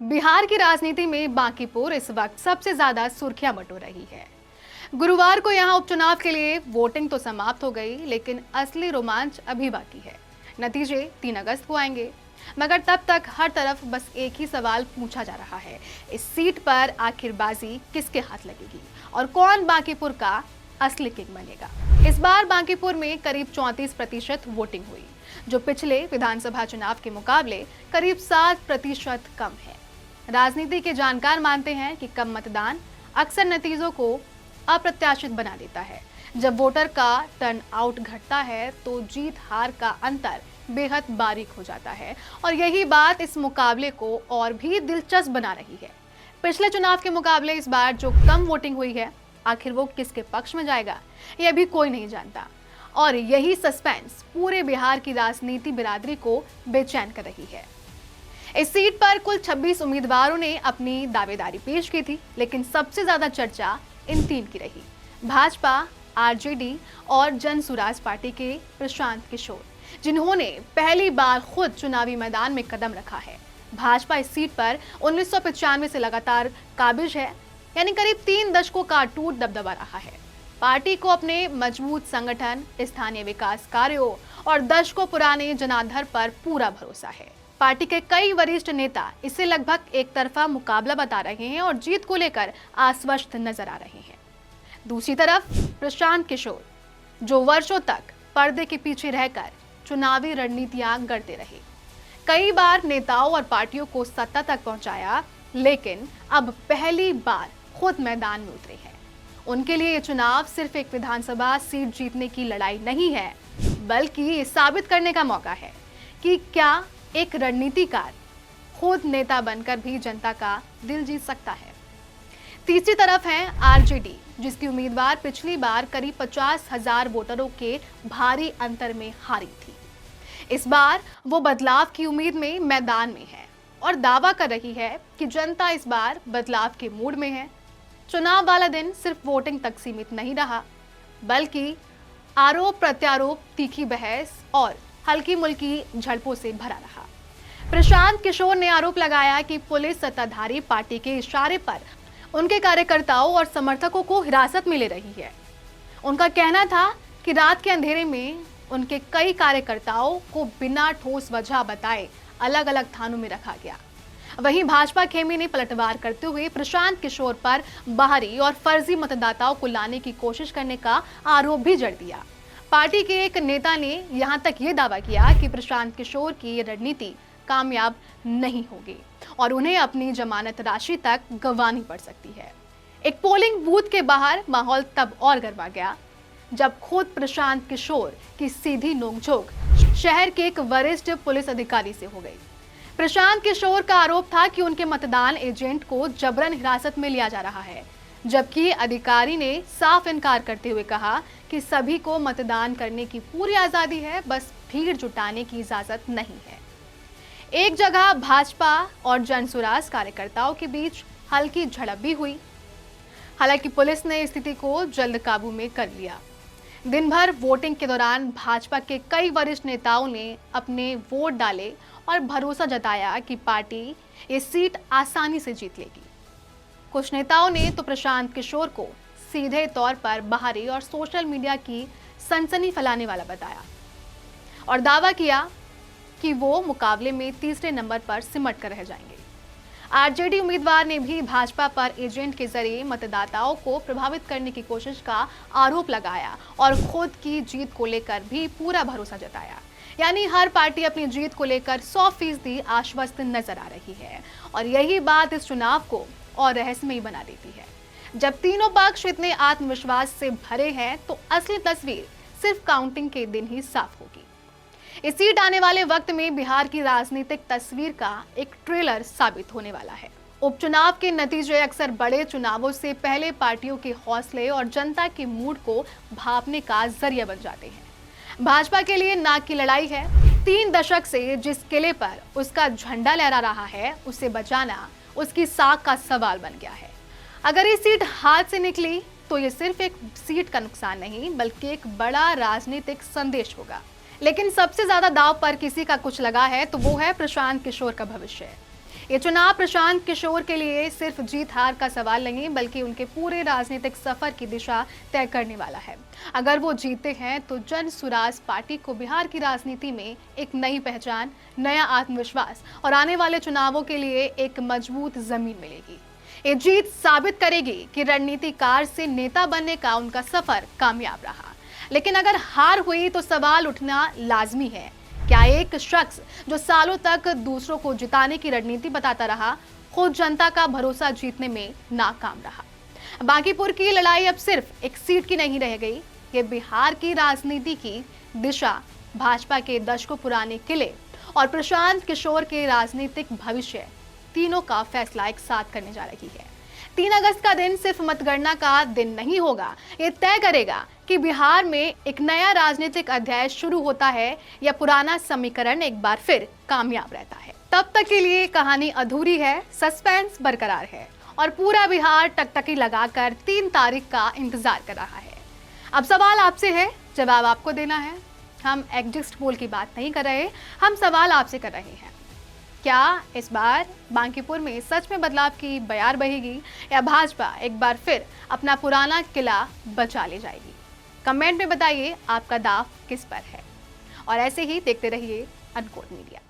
बिहार की राजनीति में बांकीपुर इस वक्त सबसे ज्यादा सुर्खियां बटोर रही है। गुरुवार को यहां उपचुनाव के लिए वोटिंग तो समाप्त हो गई, लेकिन असली रोमांच अभी बाकी है। नतीजे 3 अगस्त को आएंगे, मगर तब तक हर तरफ बस एक ही सवाल पूछा जा रहा है, इस सीट पर आखिर बाजी किसके हाथ लगेगी और कौन बांकीपुर का असली किंग बनेगा। इस बार बांकीपुर में करीब 34% वोटिंग हुई, जो पिछले विधानसभा चुनाव के मुकाबले करीब 7% कम है। राजनीति के जानकार मानते हैं कि कम मतदान अक्सर नतीजों को अप्रत्याशित बना देता है। जब वोटर का टर्न आउट घटता है तो जीत हार का अंतर बेहद बारीक हो जाता है, और यही बात इस मुकाबले को और भी दिलचस्प बना रही है। पिछले चुनाव के मुकाबले इस बार जो कम वोटिंग हुई है, आखिर वो किसके पक्ष में जाएगा, ये अभी कोई नहीं जानता, और यही सस्पेंस पूरे बिहार की राजनीति बिरादरी को बेचैन कर रही है। इस सीट पर कुल 26 उम्मीदवारों ने अपनी दावेदारी पेश की थी, लेकिन सबसे ज्यादा चर्चा इन 3 की रही: भाजपा, आरजेडी और जन सुराज पार्टी के प्रशांत किशोर, जिन्होंने पहली बार खुद चुनावी मैदान में कदम रखा है। भाजपा इस सीट पर 1995 से लगातार काबिज है, यानी करीब 3 दशकों का अटूट दबदबा रहा है। पार्टी को अपने मजबूत संगठन, स्थानीय विकास कार्यों और दशकों पुराने जनाधार पर पूरा भरोसा है। पार्टी के कई वरिष्ठ नेता इसे लगभग एक तरफा मुकाबला बता रहे हैं और जीत को लेकर आश्वस्त नजर आ रहे हैं। दूसरी तरफ प्रशांत किशोर, जो वर्षों तक पर्दे के पीछे रहकर चुनावी रणनीतियां गढ़ते रहे, कई बार नेताओं और पार्टियों को सत्ता तक पहुंचाया, लेकिन अब पहली बार खुद मैदान में उतरे हैं। उनके लिए ये चुनाव सिर्फ एक विधानसभा सीट जीतने की लड़ाई नहीं है, बल्कि ये साबित करने का मौका है कि क्या एक रणनीतिकार खुद नेता बनकर भी जनता का दिल जीत सकता है। तीसरी तरफ है आरजेडी, जिसकी उम्मीदवार पिछली बार करीब 50,000 वोटरों के भारी अंतर में हारी थी। इस बार वो बदलाव की उम्मीद में मैदान में है और दावा कर रही है कि जनता इस बार बदलाव के मूड में है। चुनाव वाला दिन सिर्फ वोटिंग तक सीमित नहीं रहा, बल्कि आरोप प्रत्यारोप, तीखी बहस और हल्की मुल्की झड़पों से भरा रहा। प्रशांत किशोर ने आरोप लगाया कि पुलिस सत्ताधारी पार्टी के इशारे पर उनके कार्यकर्ताओं और समर्थकों को हिरासत में ले रही है। उनका कहना था कि रात के अंधेरे में उनके कई कार्यकर्ताओं को बिना ठोस वजह बताए अलग अलग थानों में रखा गया। वहीं भाजपा खेमे ने पलटवार करते हुए प्रशांत किशोर पर बाहरी और फर्जी मतदाताओं को लाने की कोशिश करने का आरोप भी जड़ दिया। पार्टी के एक नेता ने यहां तक ये दावा किया कि प्रशांत किशोर की ये रणनीति कामयाब नहीं होगी और उन्हें अपनी जमानत राशि तक गंवानी पड़ सकती है। एक पोलिंग बूथ के बाहर माहौल तब और गरमा गया जब खुद प्रशांत किशोर की सीधी नोकझोंक शहर के एक वरिष्ठ पुलिस अधिकारी से हो गई। प्रशांत किशोर का आरोप था कि उनके मतदान एजेंट को जबरन हिरासत में लिया जा रहा है, जबकि अधिकारी ने साफ इनकार करते हुए कहा कि सभी को मतदान करने की पूरी आजादी है, बस भीड़ जुटाने की इजाजत नहीं है। एक जगह भाजपा और जनसुराज कार्यकर्ताओं के बीच हल्की झड़प भी हुई। हालांकि पुलिस ने स्थिति को जल्द काबू में कर लिया। दिन भर वोटिंग के दौरान भाजपा के कई वरिष्ठ नेताओं ने अपने वोट डाले और भरोसा जताया कि पार्टी ये सीट आसानी से जीत लेगी। कुछ नेताओं ने तो प्रशांत किशोर को सीधे तौर पर बाहरी और सोशल मीडिया की सनसनी फैलाने वाला बताया और दावा किया कि वो मुकाबले में तीसरे नंबर पर सिमट कर रह जाएंगे। आरजेडी उम्मीदवार ने भी भाजपा पर एजेंट के जरिए मतदाताओं को प्रभावित करने की कोशिश का आरोप लगाया और खुद की जीत को लेकर भी पूरा भरोसा जताया। यानी हर पार्टी अपनी जीत को लेकर 100% आश्वस्त नजर आ रही है, और यही बात इस चुनाव को और रहस्यमयी बना देती है। जब तीनों पक्ष इतने आत्मविश्वास से भरे हैं, तो असली तस्वीर सिर्फ काउंटिंग के दिन ही साफ होगी। इस सीट आने वाले वक्त में बिहार की राजनीतिक तस्वीर का एक ट्रेलर साबित होने वाला है। उपचुनाव के नतीजे अक्सर बड़े चुनावों से पहले पार्टियों के हौसले और जनता के मूड को भांपने का जरिया बन जाते हैं। भाजपा के लिए नाक की लड़ाई है। 3 दशक से जिस किले पर उसका झंडा लहरा रहा है, उसे बचाना उसकी साख का सवाल बन गया है। अगर ये सीट हाथ से निकली तो ये सिर्फ एक सीट का नुकसान नहीं, बल्कि एक बड़ा राजनीतिक संदेश होगा। लेकिन सबसे ज्यादा दांव पर किसी का कुछ लगा है तो वो है प्रशांत किशोर का भविष्य। ये चुनाव प्रशांत किशोर के लिए सिर्फ जीत हार का सवाल नहीं बल्कि उनके पूरे राजनीतिक सफर की दिशा तय करने वाला है। अगर वो जीतते हैं तो जन सुराज पार्टी को बिहार की राजनीति में एक नई पहचान, नया आत्मविश्वास और आने वाले चुनावों के लिए एक मजबूत जमीन मिलेगी। ये जीत साबित करेगी कि रणनीतिकार से नेता बनने का उनका सफर कामयाब रहा। लेकिन अगर हार हुई तो सवाल उठना लाजमी है, क्या एक शख्स जो सालों तक दूसरों को जिताने की रणनीति बताता रहा, खुद जनता का भरोसा जीतने में नाकाम रहा? बांकीपुर की लड़ाई अब सिर्फ एक सीट की नहीं रह गई, ये बिहार की राजनीति की दिशा, भाजपा के दशकों पुराने किले और प्रशांत किशोर के राजनीतिक भविष्य, तीनों का फैसला एक साथ करने जा रही है। 3 अगस्त का दिन सिर्फ मतगणना का दिन नहीं होगा, ये तय करेगा कि बिहार में एक नया राजनीतिक अध्याय शुरू होता है या पुराना समीकरण एक बार फिर कामयाब रहता है। तब तक के लिए कहानी अधूरी है, सस्पेंस बरकरार है और पूरा बिहार टकटकी लगाकर 3 तारीख का इंतजार कर रहा है। अब सवाल आपसे है, जवाब आपको देना है। हम एग्जिट पोल की बात नहीं कर रहे, हम सवाल आपसे कर रहे हैं। क्या इस बार बांकीपुर में सच में बदलाव की बयार बहेगी या भाजपा एक बार फिर अपना पुराना किला बचा ले जाएगी? कमेंट में बताइए आपका दाव किस पर है। और ऐसे ही देखते रहिए अनकोट मीडिया।